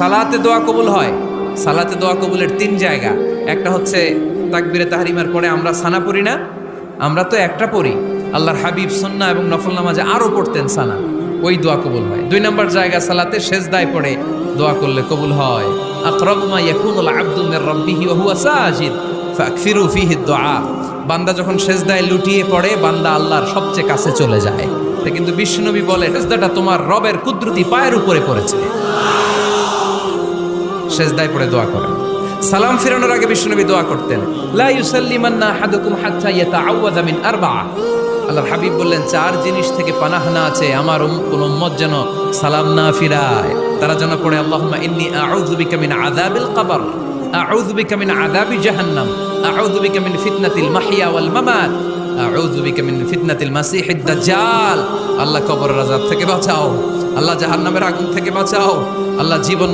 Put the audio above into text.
সালাতে দোয়া কবুল হয়। সালাতে দোয়া কবুলের তিন জায়গা। একটা হচ্ছে তাকবীরে তাহরিমার পরে আমরা সানা পড়ি না, আমরা তো একটা পড়ি, আল্লাহর হাবিব সুন্নাহ এবং নফল নামাজে আরো পড়তেন সানা, ওই দোয়া কবুল হয়। দুই নম্বর জায়গা সালাতে সেজদায় পড়ে দোয়া করলে কবুল হয়। আকরাবু মা ইয়াকুনুল আবদু মির রাব্বিহি ওয়া হুয়া সাজিদ ফাকসিরু ফীহি দুআ। বান্দা যখন সেজদায় লুটিয়ে পড়ে বান্দা আল্লাহর সবচেয়ে কাছে চলে যায়। তা কিন্তু বিশ্বনবী বলে সেজদাটা তোমার রবের কুদরতি পায়ের উপরে পড়েছে। সেজদায় পড়ে দোয়া করেন। সালাম ফিরানোর আগে বিশ্বনবী দোয়া করতেন, লা ইউসাল্লিমান্না আহাদুকুম হাত্তা ইয়াতাআওয়াযা মিন আরবা'a। আল্লাহর হাবিব বললেন, চার জিনিস থেকে পানাহ না আছে আমার কোন উম্মত যেন সালাম না ফিরায়। তারা যেন পড়ে, আল্লাহুম্মা ইন্নী আউযু বিকা মিন আযাবিল কবর, আউযু বিকা মিন আযাবি জাহান্নাম, আউযু বিকা মিন ফিতনাতিল মাহইয়া ওয়াল মামাত, আউযু বিকা মিন ফিতনাতিল মাসিহিদ দাজ্জাল। আল্লাহ কবরের আযাব থেকে বাঁচাও, আল্লাহ জাহান্নামের আগুন থেকে বাঁচাও, আল্লাহ জীবন